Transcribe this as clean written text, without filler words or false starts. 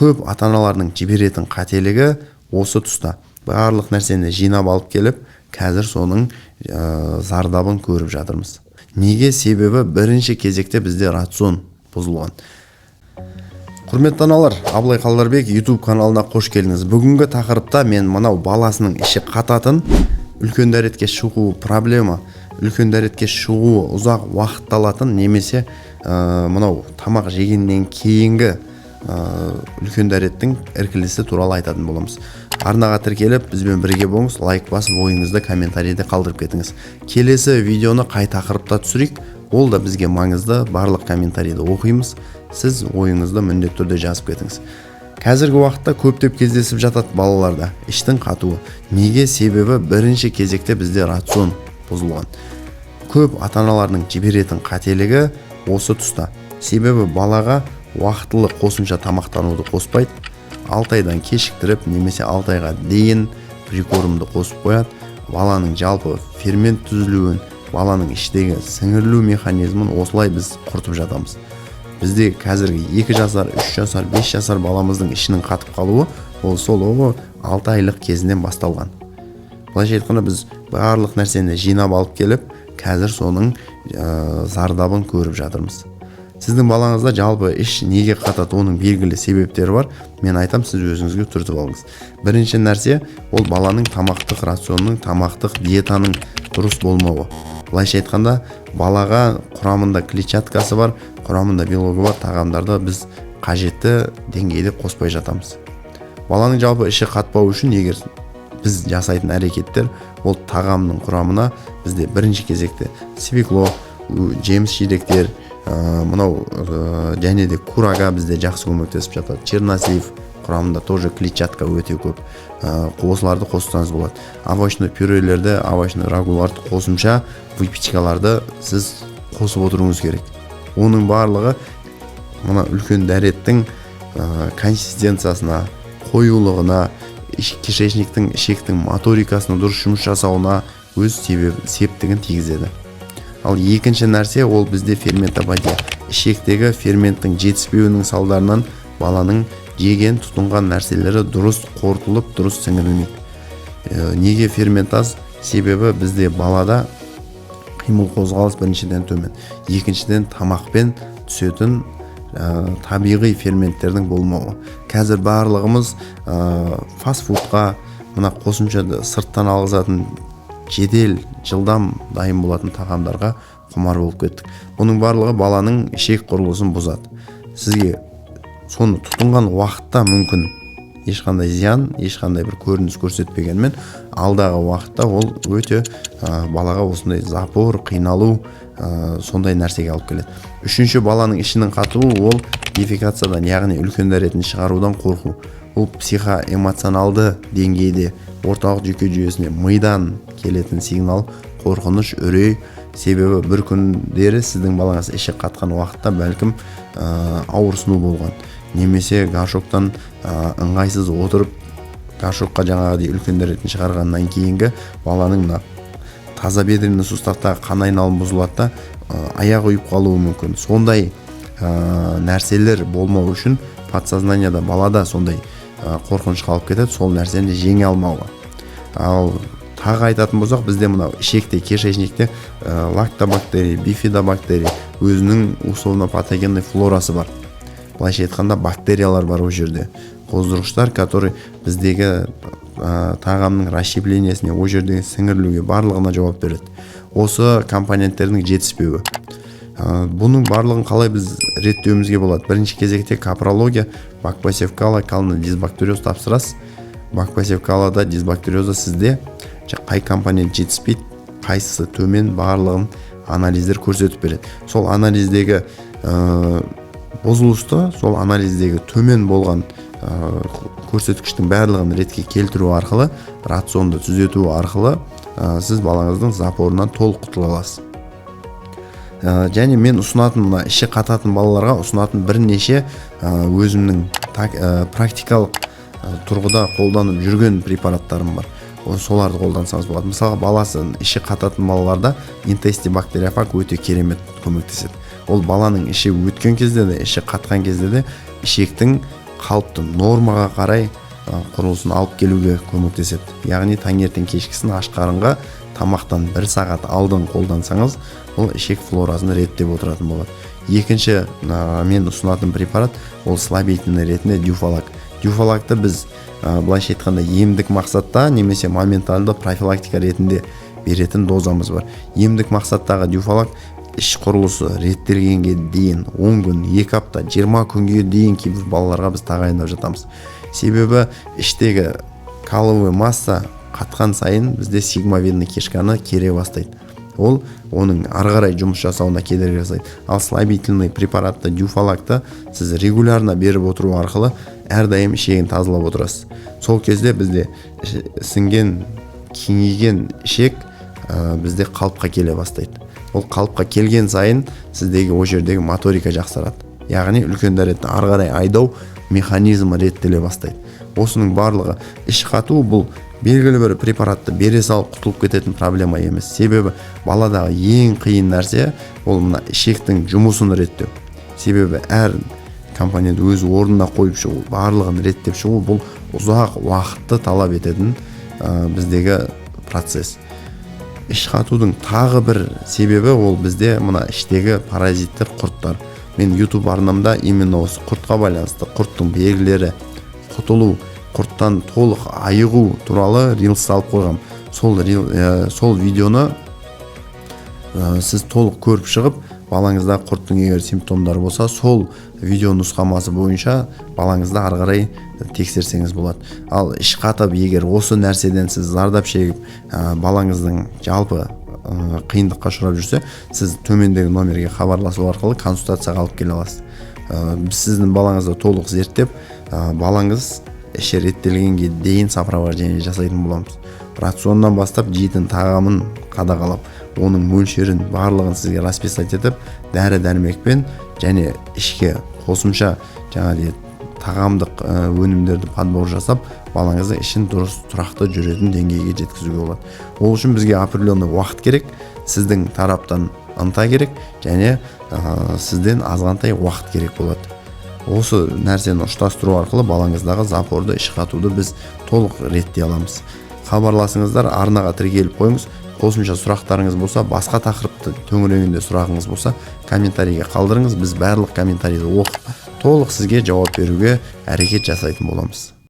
көп ата-аналардың жіберетін қателігі осы тұста. Барлық нәрсені жинап алып келіп, қазір соның зардабын көріп жатырмыз. Неге? Себебі бірінші кезекте бізде рацион бұзылған. Құрметті аналар, Абылай Қалдарбек YouTube каналына қош келдіңіз. Бүгінгі тақырыпта мен мынау баласының іші қататын, үлкен дәретке шығуы проблема, үлкен дәретке шығуы ұзақ уақыт алатын, немесе мынау тамақ жегеннен кейінгі үлкен дәреттің іркілісі туралы айтатын боламыз. Арнаға тіркеліп, бізбен бірге болыңыз, лайк басып, ойыңызды комментарийде қалдырып кетіңіз. Келесі видеоны қай тақырыпта түсірейік, ол да бізге маңызды. Барлық комментарийді оқимыз. Сіз ойыңызды міндетті түрде жазып кетіңіз. Қазіргі уақытта көптеп кездесіп жатады балаларда іштің қатуы. Неге? Себебі бірінші кезекте бізде рацион бұзылған. Көп ата-аналардың жіберетін қателігі осы тұста. Себебі балаға уақытылы қосымша тамақтануды қоспайды. 6 айдан кешіктіріп, немесе 6 айға дейін прикормды қосып қояды. Баланың жалпы фермент түзілуін, баланың іштегі сіңірілу механизмін осылай біз құртып жатамыз. Бізде қазіргі 2 жасар, 3 жасар, 5 жасар баламыздың ішінің қатып қалуы, ол сол 6 айлық кезінен басталған. Былайша айтқанда біз барлық нәрсені жинап алып келіп, қазір соның зардабын көріп жатырмыз. Сіздің балаңызда жалпы іш неге қатады, оның белгілі себептері бар. Мен айтам, сіз өзіңізге түртіп алыңыз. Бірінші нәрсе, ол баланың тамақтық рационның, тамақтық диетаның дұрыс болмауы. Былайша айтқанда, балаға құрамында клетчаткасы бар, құрамында белогы бар тағамдарды біз қажетті деңгейде қоспай жатамыз. Баланың жалпы іші қатпау үшін егер біз жасайтын әрекеттер, ол тағамның құрамына бізде бірінші кезекте свекло, жеміс жидектер, мынау және де курага бізде жақсы көмектесіп жатады. Чернослив құрамында тоже клетчатка өте көп. Осыларды қоссаңыз болады. Овощный пюрелерді, овощный рагуларды қосымша выпечкаларды сіз қосып отыруыңыз керек. Оның барлығы мына үлкен дәреттің консистенциясына, қоюлығына, кишечниктің, ішектің моторикасына дұрыс жұмыс жасауына өз септігін тигізеді. Ал екінші нәрсе, ол бізде ферментопатия. Ішектегі ферменттің жетіспеуінің салдарынан баланың жеген, тұтынған нәрселері дұрыс қорытылып, дұрыс сіңірілмейді. Неге фермент аз? Себебі бізде балада қимыл қозғалыс біріншіден төмен. Екіншіден тамақпен түсетін табиғи ферменттердің болмауы. Қазір барлығымыз фастфудқа, мына қосымша сырттан алғызатын жедел, жылдам дайын болатын тағамдарға құмар болып кеттік. Оның барлығы баланың ішек құрылысын бұзады. Сізге соны тұтынған уақытта мүмкін ешқандай зиян, ешқандай бір көрініс көрсетпегенмен, алдағы уақытта ол өте балаға осындай запор, қиналу, сондай нәрсеге алып келеді. Үшінші, баланың ішінің қатуы, ол дефекациядан, яғни үлкен дәретін шығарудан қорқу. Ол психоэмоционалды деңгейде орталық жүйке жүйесіне мидан келетін сигнал, қорқыныш, үрей. Себебі бір күндері сіздің балаңыз іші қатқан уақытта бәлкім ауырсыну болған, немесе горшоктан ыңғайсыз отырып, горшокқа жаңағыдай үлкен дәретін шығарғаннан кейінгі баланың таза бедренный сустақтағы қан айналым бұзылады да, аяқ ұйып қалуы мүмкін. Сондай нәрселер болмау үшін подсознанияда балада сондай қорқыныш қалып кетеді, сол нәрсені жеңе алмауға. Ал тағы айтатын болсақ, бізде мынау ішекте, кишечникте лактобактерия, бифидобактерия, өзінің условно патогенный флорасы бар. Былайша айтқанда бактериялар бар ол жерде. Қоздырғыштар, который біздегі тағамның расщеплениясіне, ол жердегі сіңірілуге барлығына жауап береді. Осы компоненттердің жетіспеуі. Бұның барлығын қалай біз реттеуімізге болады? Бірінші кезекте капрология, бактериоз, калный дисбактериоз тапсырасыз. Бактериозда, дисбактериозда сізде қай компонент жетіспейді, қайсысы төмен, барлығын анализдер көрсетіп береді. Сол анализдегі бұзылысты, сол анализдегі төмен болған көрсеткіштің барлығын ретке келтіру арқылы, рационды түзету арқылы сіз балаңыздың запорынан толық құтыла аласыз. Және мен ұсынатын, іші қататын балаларға ұсынатын бірнеше өзімнің практикалық тұрғыда қолданып жүрген препараттарым бар. Соларды қолдансаңыз болады. Мысалы, баласын іші қататын балаларда интестибактериофаг өте керемет көмектеседі. Ол баланың іші өткен кезде де, іші қатқан кезде де ішектің қалыпты нормаға қарай құрылысын алып келуге көмектеседі. Яғни таңертең кешкісін аш қарынға тамақтан 1 сағат алдын қолдансаңыз, ол ішек флорасын реттеп отыратын болады. Екінші мен ұсынатын препарат ол слабительный ретінде дюфалак. Дюфалакты біз былайша айтқанда емдік мақсатта немесе моменталды профилактика ретінде беретін дозамыз бар. Емдік мақсаттағы дюфалак іш құрылысы реттелгенге дейін 10 күн, 2 апта, 20 күнге дейін кейбір балаларға біз тағайындап жатамыз. Себебі іштегі каловый масса қатқан сайын бізде сигмовидный кишканы кере бастайды. Ол оның ары қарай жұмыс жасауына кедергі жасайды. Ал слабительный препаратты дюфалакты сіз регулярно беріп отыру арқылы әрдайым ішегін тазалап отырасыз. Сол кезде бізде сіңген, кеңейген ішек бізде қалыпқа келе бастайды. Ол қалыпқа келген сайын сіздегі о жердегі моторика жақсарады. Яғни үлкендер ретінде ары қарай айдау механизмі реттеле бастайды. Осының барлығы іш қату бұл белгілі бір препаратты бере салып құтылып кететін проблема емес. Себебі баладағы ең қиын нәрсе ол мына ішектің жұмысын реттеу. Себебі әр компонент өз орнына қойып шығу, барлығын реттеп шығу бұл ұзақ уақытты талап ететін біздегі процесс. Іш қатудың тағы бір себебі ол бізде мына іштегі паразиттер, құрттар. Мен YouTube арнамда именно осы құртқа байланысты құрттың белгілері, құтылу, құрттан толық айығу туралы рилс салып қойғам. Сол видеоны сіз толық көріп шығып, балаңызда құрттың егер симптомдары болса, сол видео нұсқамасы бойынша балаңызды ары қарай тексерсеңіз болады. Ал іш қатып, егер осы нәрседен сіз зардап шегіп, балаңыздың жалпы қиындыққа ұшырап жүрсе, сіз төмендегі номерге хабарласу арқылы консультацияға алып келе аласыз. Біз сіздің балаңызды толық зерттеп, балаңыз іші реттелгенге дейін сопровождение жасайтын боламыз. Рационнан бастап жейтін тағамын қадағалап, оның мөлшерін барлығын сізге расписать етіп, дәрі-дәрмекпен және ішке қосымша тағамдық өнімдерді подбор жасап, балаңызды ішін дұрыс тұрақты жүретін деңгейге жеткізуге болады. Ол үшін бізге определенный уақыт керек, сіздің тараптан ынта керек және сізден азғантай уақыт керек болады. Осы нәрсені ұштастыру арқылы балаңыздағы запорды, іш қатуды біз толық реттей аламыз. Хабарласыңыздар, арнаға тіркеліп қойыңыз. Қосымша сұрақтарыңыз болса, басқа тақырыпты төңірегінде сұрағыңыз болса, комментарийге қалдырыңыз. Біз барлық комментарийді оқып, толық сізге жауап беруге әрекет жасайтын боламыз.